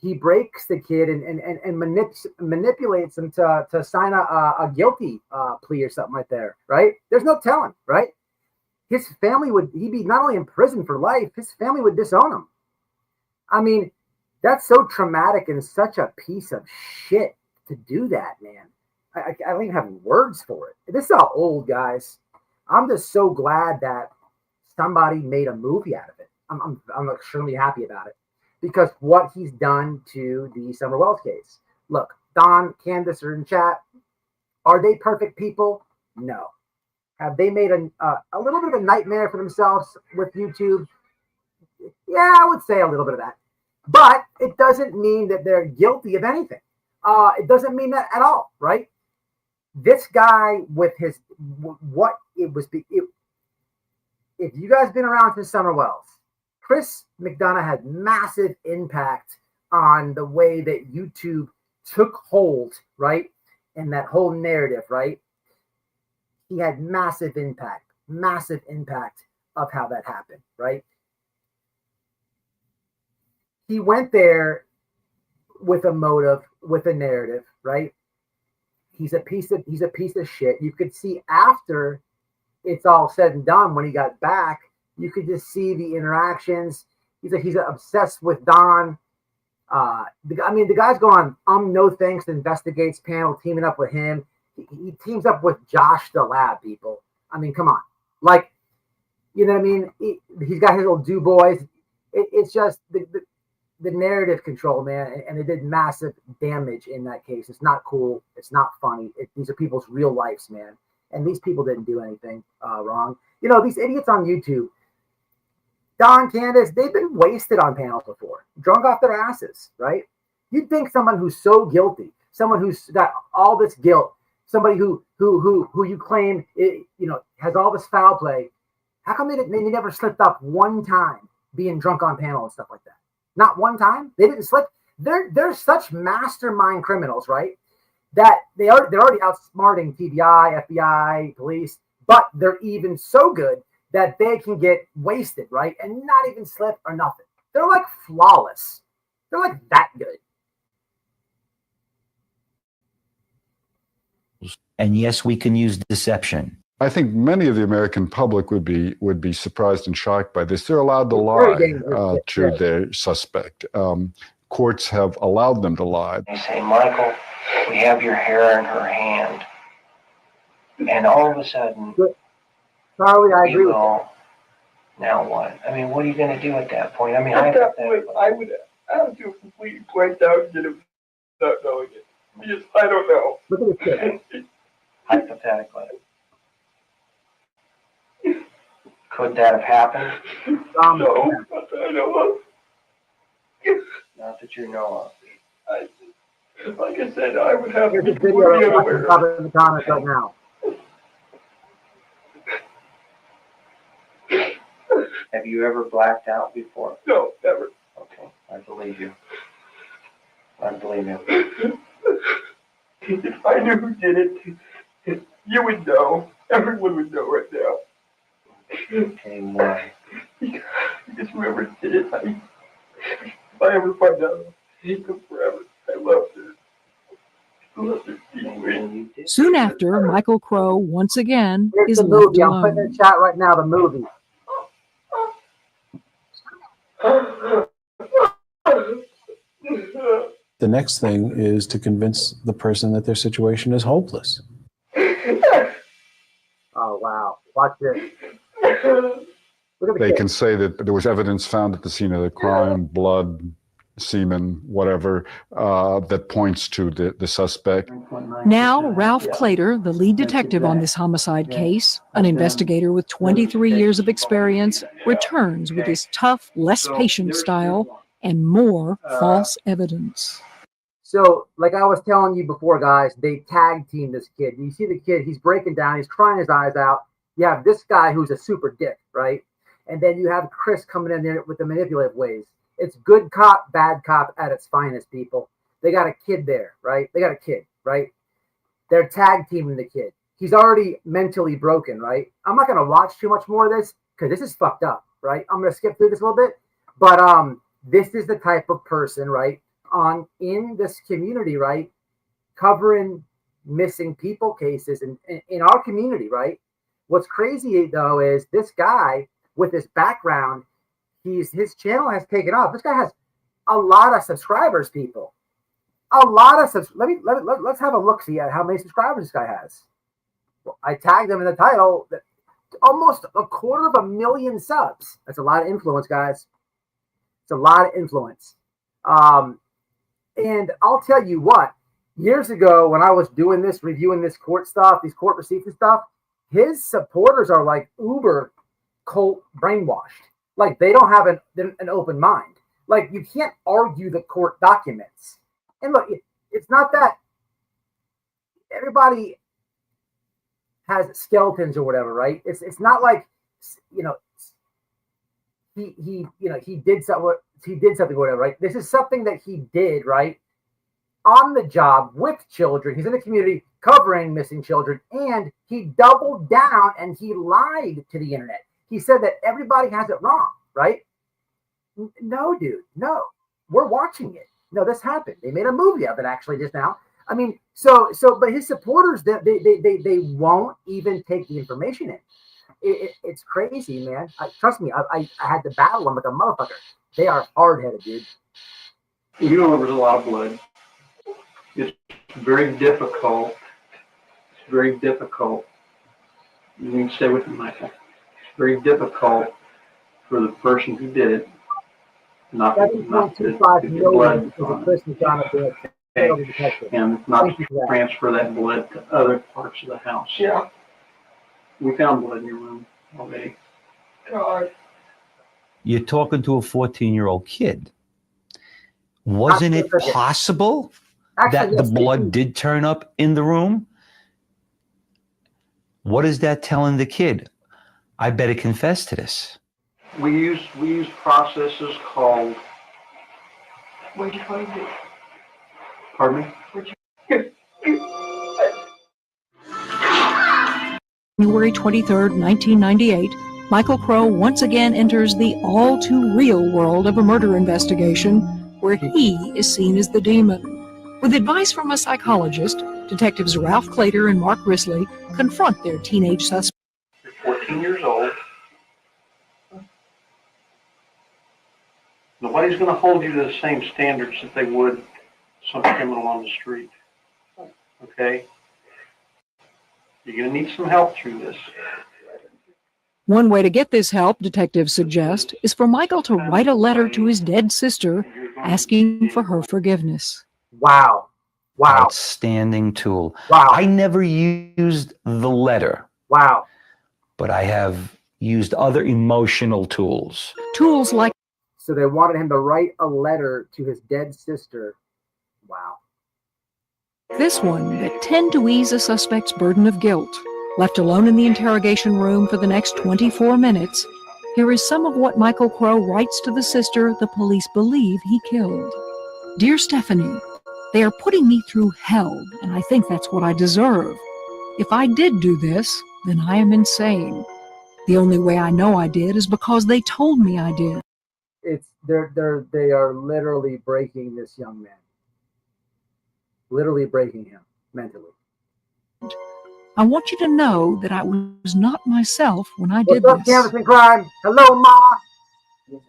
he breaks the kid and manipulates him to sign a guilty plea or something like there, right? There's no telling, right? His family he'd be not only in prison for life, his family would disown him. I mean, that's so traumatic and such a piece of shit to do that, man. I don't even have words for it. This is all old, guys. I'm just so glad that somebody made a movie out of it. I'm extremely happy about it. Because what he's done to the Summer Wells case. Look, Don, Candace are in chat. Are they perfect people? No. Have they made a little bit of a nightmare for themselves with YouTube? Yeah, I would say a little bit of that. But it doesn't mean that they're guilty of anything. It doesn't mean that at all, right? This guy with his what it was. If you guys been around since Summer Wells, Chris McDonough had massive impact on the way that YouTube took hold, right? And that whole narrative, right? He had massive impact of how that happened, right? He went there with a motive, with a narrative, right? He's a piece of shit. You could see after it's all said and done, when he got back, you could just see the interactions. He's obsessed with Don. The guy's going on no thanks to investigates panel, teaming up with him. He teams up with Josh the Lab, people. I mean, come on. Like, you know what I mean? He's got his little do boys. It's just the narrative control, man, and it did massive damage in that case. It's not cool. It's not funny. These are people's real lives, man. And these people didn't do anything wrong. You know, these idiots on YouTube, Don, Candace, they've been wasted on panels before, drunk off their asses, right? You'd think someone who's so guilty, someone who's got all this guilt, somebody who you claim has all this foul play, how come they never slipped up one time being drunk on panel and stuff like that? Not one time. They didn't slip. They're such mastermind criminals, right? That they're already outsmarting TBI, FBI, police, but they're even so good that they can get wasted, right? And not even slip or nothing. They're like flawless. They're like that good. And yes, we can use deception. I think many of the American public would be surprised and shocked by this. They're allowed to lie to their suspect. Courts have allowed them to lie. They say, Michael, we have your hair in her hand. And all of a sudden, Charlie, I agree with you. Now what? I mean, what are you going to do at that point? I mean, At that point, I would do a complete blank out and get him not knowing it. Because I don't know. Look at this shit. Hypothetically. Could that have happened? No, not that I know of. Not that you know of. Like I said, I would have to Here's be a video completely of unaware. in the comments right now. Have you ever blacked out before? No, never. Okay, I believe you. I believe you. If I knew who did it, you would know. Everyone would know right now. Okay, why? Because whoever did it, if I ever find out, I'll hate them forever. I love her. I love her deeply. Soon after, Michael Crow once again Here's is the left movie. I'm putting in alone. the chat right now, the movie. The next thing is to convince the person that their situation is hopeless. Oh, wow. Watch this. Look at the They kid. can say that there was evidence found at the scene of the crime, blood, semen, whatever, that points to the suspect. Now, Ralph Clater, the lead detective on this homicide case, an investigator with 23 years of experience, returns with his tough, less patient style and more false evidence. So, like I was telling you before, guys, they tag team this kid. You see the kid, he's breaking down, he's crying his eyes out. You have this guy who's a super dick, right? And then you have Chris coming in there with the manipulative ways. It's good cop, bad cop at its finest, people. They got a kid there, right? They got a kid, right? They're tag teaming the kid. He's already mentally broken, right? I'm not going to watch too much more of this because this is fucked up, right? I'm going to skip through this a little bit. But this is the type of person, right, in this community, right, covering missing people cases in our community, right? What's crazy, though, is this guy with his background, his channel has taken off. This guy has a lot of subscribers, people. A lot of let's have a look see at how many subscribers this guy has. Well, I tagged him in the title. Almost 250,000 subs. That's a lot of influence, guys. It's a lot of influence. And I'll tell you what, years ago when I was doing this, reviewing this court stuff, these court receipts and stuff, his supporters are like uber cult brainwashed. Like they don't have an open mind. Like, you can't argue the court documents. And look, it's not that everybody has skeletons or whatever, right? It's not like, you know, he did something or whatever, right? This is something that he did, right, on the job with children. He's in the community covering missing children, and he doubled down and he lied to the internet. He said that everybody has it wrong, right? No, dude, no. We're watching it. No, this happened. They made a movie of it actually just now. I mean, but his supporters, they won't even take the information in. It's crazy, man. Trust me, I had to battle them like a motherfucker. They are hard-headed, dude. You know, there's a lot of blood. It's very difficult. It's very difficult. You need to stay with me, Michael. It's very difficult for the person who did it not to get blood on it. And not to transfer that blood to other parts of the house. Yeah. We found blood in your room already. God. You're talking to a 14-year-old kid. Wasn't it possible that the blood did turn up in the room? What is that telling the kid? I better confess to this. We use processes called. What'd you find it? Pardon me? January 23rd, 1998, Michael Crow once again enters the all-too-real world of a murder investigation where he is seen as the demon. With advice from a psychologist, detectives Ralph Clater and Mark Risley confront their teenage suspect. You're 14 years old. Nobody's going to hold you to the same standards that they would some criminal on the street. Okay? You're going to need some help through this. One way to get this help, detectives suggest, is for Michael to write a letter to his dead sister asking for her forgiveness. Wow. Outstanding tool. Wow. I never used the letter. Wow. But I have used other emotional tools. Tools like. So they wanted him to write a letter to his dead sister. Wow. This one that tend to ease a suspect's burden of guilt. Left alone in the interrogation room for the next 24 minutes, here is some of what Michael Crow writes to the sister the police believe he killed. Dear Stephanie, they are putting me through hell, and I think that's what I deserve. If I did do this, then I am insane. The only way I know I did is because they told me I did. They are literally breaking this young man. Literally breaking him mentally. I want you to know that I was not myself when I did What's up, this. Canvas and Crime? Hello, Mama.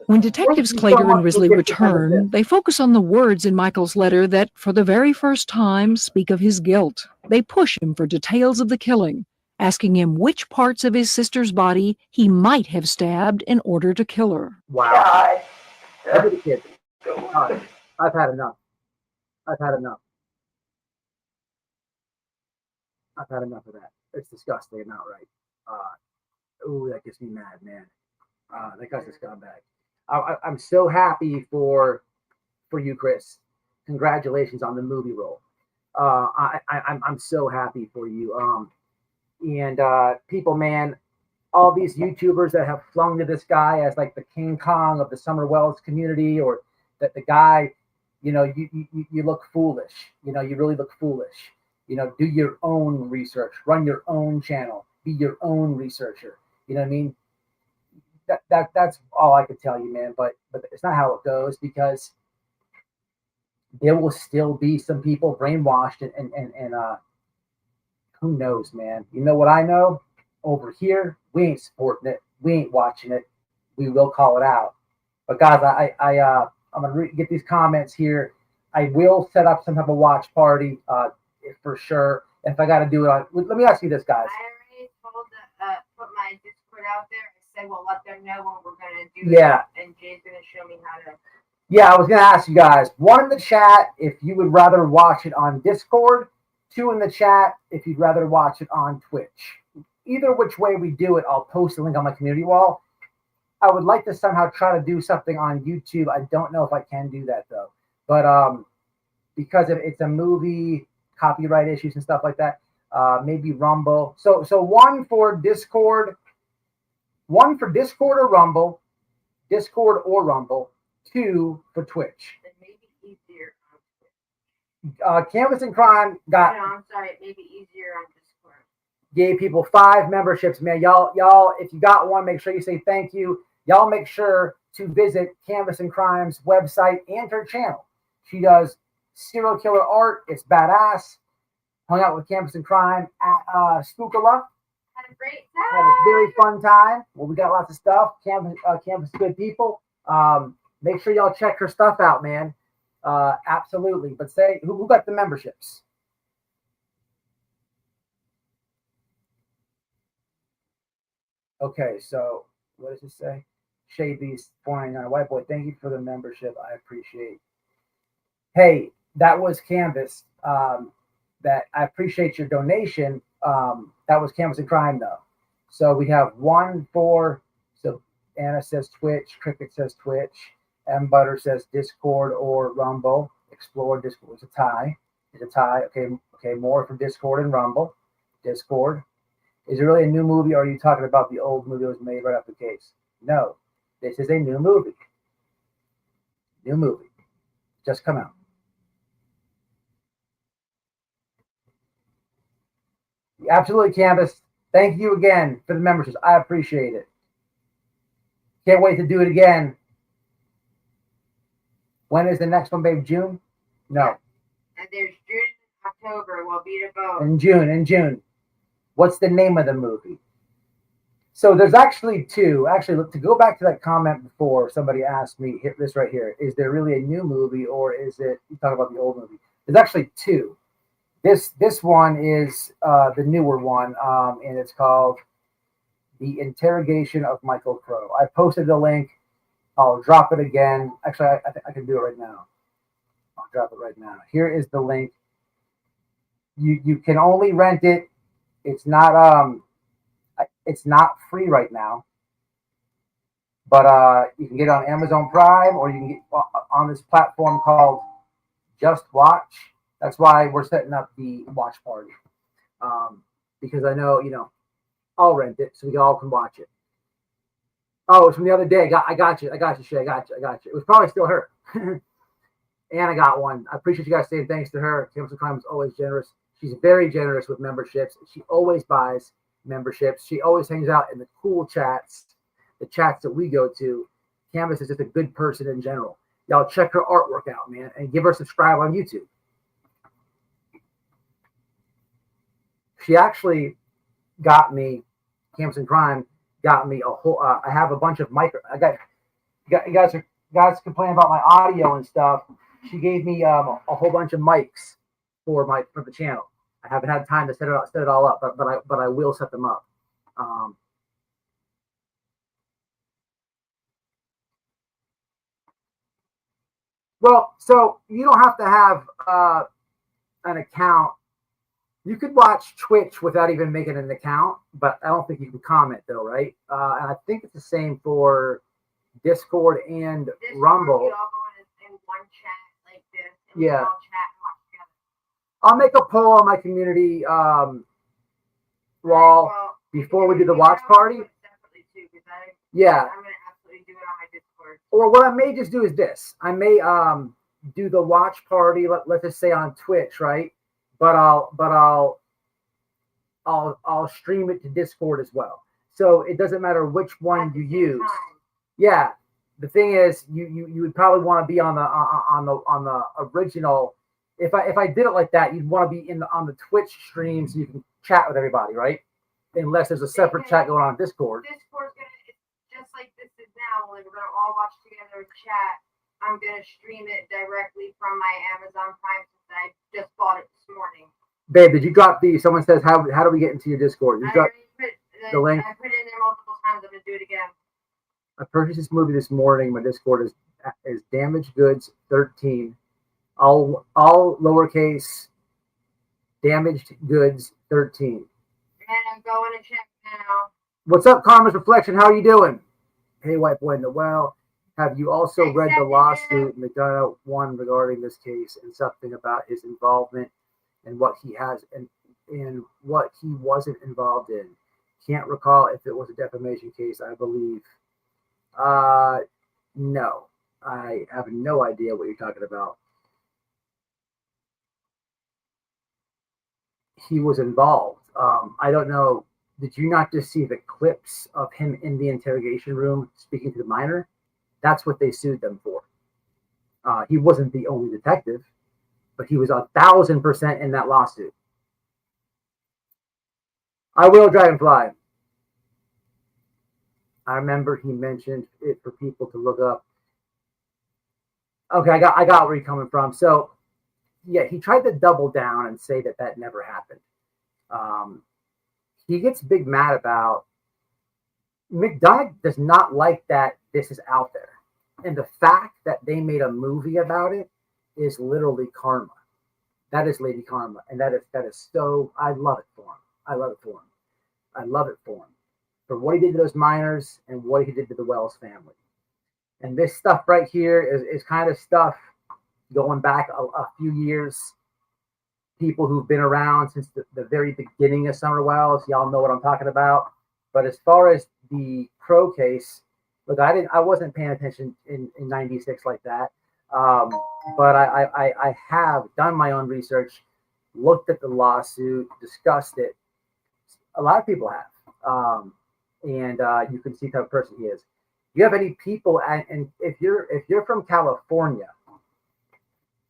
When detectives Clater and Risley return, they focus on the words in Michael's letter that, for the very first time, speak of his guilt. They push him for details of the killing, asking him which parts of his sister's body he might have stabbed in order to kill her. Wow. Look at the kid. God, I've had enough. I've had enough. I've had enough of that. It's disgusting and not right. Ooh, that gets me mad, man. That guy's a scumbag. I'm so happy for you, Chris. Congratulations on the movie role. I'm so happy for you. And people, man, all these YouTubers that have flung to this guy as like the King Kong of the Summer Wells community, or that the guy, you know, you look foolish. You know, you really look foolish. You know, do your own research, run your own channel, be your own researcher. You know what I mean? That's all I could tell you, man. But it's not how it goes, because there will still be some people brainwashed and who knows, man. You know what I know? Over here, we ain't supporting it. We ain't watching it. We will call it out. But guys, I'm gonna get these comments here. I will set up some type of watch party. For sure. If I got to do it, let me ask you this, guys. I already told put my Discord out there. I said, well, let them know when we're going to do Yeah. it. And Jay's going to show me how to. Yeah, I was going to ask you guys. 1 in the chat if you would rather watch it on Discord. 2 in the chat if you'd rather watch it on Twitch. Either which way we do it, I'll post a link on my community wall. I would like to somehow try to do something on YouTube. I don't know if I can do that though, but because it's a movie, copyright issues and stuff like that. Maybe Rumble. So one for Discord or Rumble, Discord or Rumble. 2 for Twitch. It may be easier on on Twitch. Canvas and Crime got. No, I'm sorry. It may be easier on Discord. Gave people 5 memberships, man. Y'all, if you got one, make sure you say thank you. Y'all make sure to visit Canvas and Crime's website and her channel. She does serial killer art. It's badass. Hung out with Canvas and Crime at Spookala. Had a great time. Had a very fun time. Well, we got lots of stuff. Canvas good people. Make sure y'all check her stuff out, man. Absolutely. But say, who got the memberships? Okay, so what does it say? Shay Beast 499. White boy, thank you for the membership. I appreciate. Hey, that was Canvas. That I appreciate your donation. That was Canvas and Crime though. So we have 1 for. So Anna says Twitch. Cricket says Twitch. M Butter says Discord or Rumble. Explore Discord. It's a tie. Okay. More for Discord and Rumble. Discord. Is it really a new movie, or are you talking about the old movie that was made right after the case? No, this is a new movie. New movie. Just come out. Absolutely, Canvas. Thank you again for the memberships. I appreciate it. Can't wait to do it again. When is the next one, babe? June? No. And there's June and October. We'll be to vote. In June. What's the name of the movie? So there's actually 2. Actually, to go back to that comment before, somebody asked me, hit this right here. Is there really a new movie, or is it, you talk about the old movie? There's actually 2. This one is the newer one, and it's called The Interrogation of Michael Crow. I posted the link. I'll drop it again. Actually, I think I can do it right now. I'll drop it right now. Here is the link. You can only rent it. It's not free right now, but you can get it on Amazon Prime, or you can get on this platform called Just Watch. That's why we're setting up the watch party, because I know, I'll rent it so we all can watch it. Oh, it's from the other day. I got you, Shay. I got you. It was probably still her. And I got one. I appreciate you guys saying thanks to her. Canvas and Crime is always generous. She's very generous with memberships. She always buys memberships. She always hangs out in the cool chats, the chats that we go to. Canvas is just a good person in general. Y'all check her artwork out, man, and give her a subscribe on YouTube. She actually got me, Canvas and Crime got me a whole. I have a bunch of guys complain about my audio and stuff. She gave me a whole bunch of mics for the channel. I haven't had time to set it all up, but I will set them up. Well, so you don't have to have an account. You could watch Twitch without even making an account, but I don't think you can comment though, right? And I think it's the same for Discord and Rumble. We all go in one chat like this. And Yeah. We all chat and watch together. I'll make a poll on my community wall before we do the watch party. Yeah. I'm gonna absolutely do it on my Discord. Or what I may just do is this. I may do the watch party, let's just say on Twitch, right? But I'll stream it to Discord as well. So it doesn't matter which one you use. Yeah. The thing is, you would probably want to be on the original. If I did it like that, you'd want to be on the Twitch stream so you can chat with everybody, right? Unless there's a separate chat going on Discord. Discord's it's just like this is now. Like we're gonna all watch together and chat. I'm gonna stream it directly from my Amazon Prime since I just bought it this morning. Babe, did you drop the? Someone says, how do we get into your Discord? You got the link. I put it in there multiple times. I'm gonna do it again. I purchased this movie this morning. My Discord is Damaged Goods 13. All lowercase. Damaged Goods 13. And I'm going to check now. What's up, Karma's Reflection? How are you doing? Hey, white boy in the well. Have you also read the lawsuit McDonough won regarding this case and something about his involvement and what he has and what he wasn't involved in? Can't recall if it was a defamation case, I believe. No. I have no idea what you're talking about. He was involved. I don't know. Did you not just see the clips of him in the interrogation room speaking to the minor? That's what they sued them for. He wasn't the only detective, but he was 1,000% in that lawsuit. I will, Dragonfly. I remember he mentioned it for people to look up. Okay, I got where you're coming from. So, yeah, he tried to double down and say that never happened. He gets big mad about McDonough does not like that this is out there. And the fact that they made a movie about it is literally karma. That is Lady Karma. And that is so, I love it for him. I love it for him. I love it for him. For what he did to those miners and what he did to the Wells family. And this stuff right here is kind of stuff going back a few years. People who've been around since the very beginning of Summer Wells, y'all know what I'm talking about. But as far as the Crow case, look, I wasn't paying attention in 96 like that. But I have done my own research, looked at the lawsuit, discussed it. A lot of people have. And you can see the type of person he is. You have any people, and if you're from California,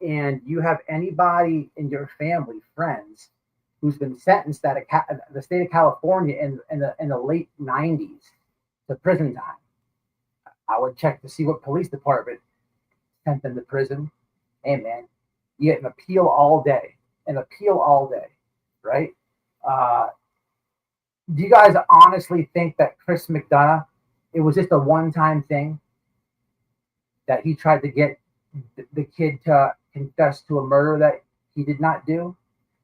and you have anybody in your family, friends, who's been sentenced out of the state of California in the late 90s to prison time, I would check to see what police department sent them to prison. Hey, man, you get an appeal all day, right? Do you guys honestly think that Chris McDonough, it was just a one-time thing that he tried to get the kid to confess to a murder that he did not do?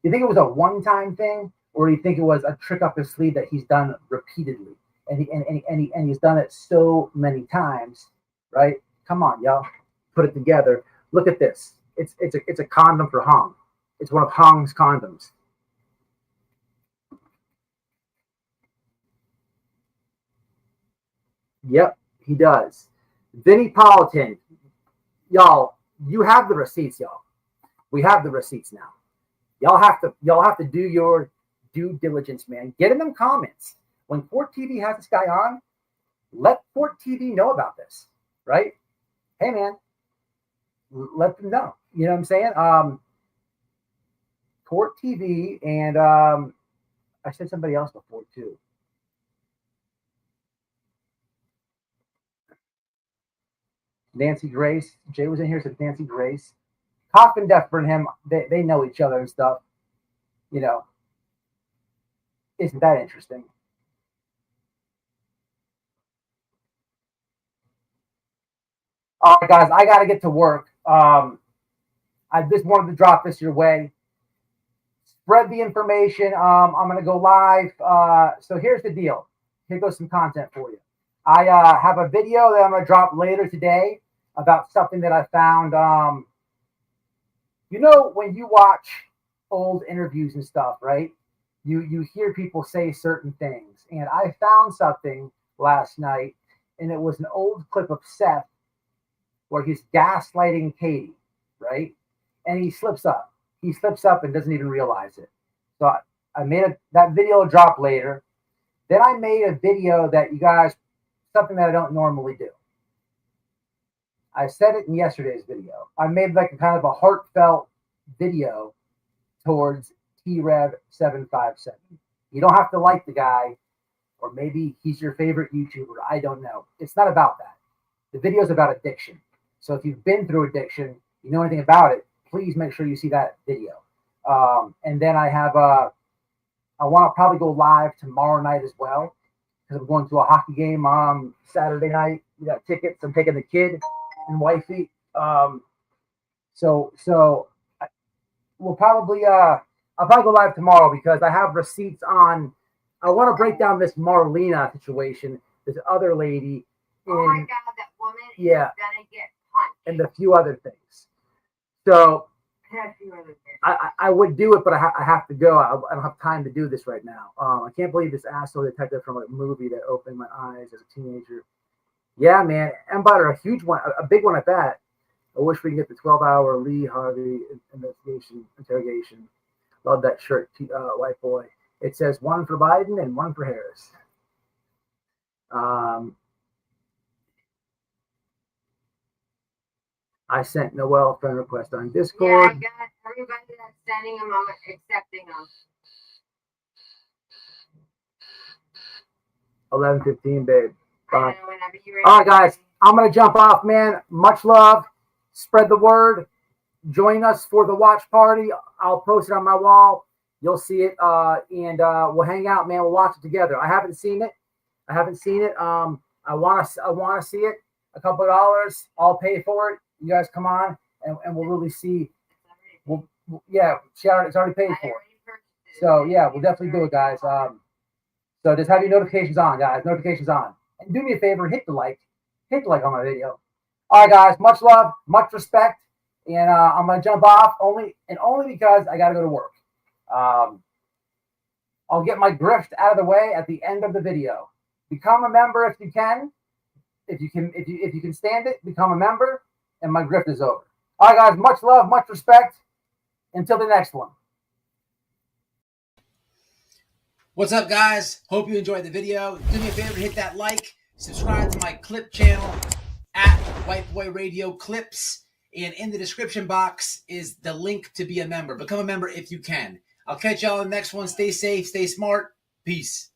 Do you think it was a one-time thing, or do you think it was a trick up his sleeve that he's done repeatedly, and he's done it so many times, right? Come on, y'all, put it together. Look at this. It's a condom for Hong. It's one of Hong's condoms. Yep, he does. Vinnie Politan, y'all, you have the receipts, y'all. We have the receipts now. Y'all have to do your due diligence, man. Get in them comments. When Fort TV has this guy on, let Fort TV know about this, right? Hey, man, let them know. You know what I'm saying? Fort TV, and I said somebody else before too. Nancy Grace. Jay was in here, said Nancy Grace. Coffin Deptford and him, they know each other and stuff. You know, isn't that interesting? All right, guys, I got to get to work. I just wanted to drop this your way. Spread the information. I'm going to go live. So here's the deal. Here goes some content for you. I have a video that I'm going to drop later today about something that I found. You know, when you watch old interviews and stuff, right? You hear people say certain things. And I found something last night, and it was an old clip of Seth where he's gaslighting Katie, right? And he slips up. He slips up and doesn't even realize it. So I made that video drop later. Then I made a video that you guys, something that I don't normally do. I said it in yesterday's video. I made like a kind of a heartfelt video towards TRev757. You don't have to like the guy, or maybe he's your favorite YouTuber. I don't know. It's not about that. The video is about addiction. So if you've been through addiction, you know anything about it, please make sure you see that video. And then I have I want to probably go live tomorrow night as well, because I'm going to a hockey game Saturday night. We got tickets. I'm taking the kid and Wifey. So we'll probably I'll probably go live tomorrow because I have receipts on. I want to break down this Marlena situation, this other lady Oh my God, that woman is gonna get punched. And a few other things. So And a few other things. I would do it, but I have to go. I don't have time to do this right now. I can't believe this asshole detective from a movie that opened my eyes as a teenager. Yeah, man. And butter, a huge one, a big one at that. I wish we could get the 12-hour Lee Harvey interrogation. Love that shirt, white boy. It says one for Biden and one for Harris. I sent Noel a friend request on Discord. Yeah, I got everybody that's sending them, I'm accepting them. 11:15, babe. Bye. All right, guys. I'm going to jump off, man. Much love. Spread the word. Join us for the watch party. I'll post it on my wall. You'll see it. And we'll hang out, man. We'll watch it together. I haven't seen it. I want to see it. A couple of dollars. I'll pay for it. You guys come on, and we'll really see. It's already paid for. So, yeah, we'll definitely do it, guys. So just have your notifications on, guys. Notifications on. And do me a favor, hit the like on my video. All right, guys. Much love, much respect. And I'm going to jump off only because I got to go to work. I'll get my grift out of the way at the end of the video. Become a member if you can. If you can stand it, become a member. And my grift is over. All right, guys. Much love, much respect. Until the next one. What's up, guys? Hope you enjoyed the video. Do me a favor, hit that like, subscribe to my clip channel at White Boy Radio Clips, and in the description box is the link to be a member. Become a member if you can. I'll catch y'all in the next one. Stay safe, stay smart. Peace.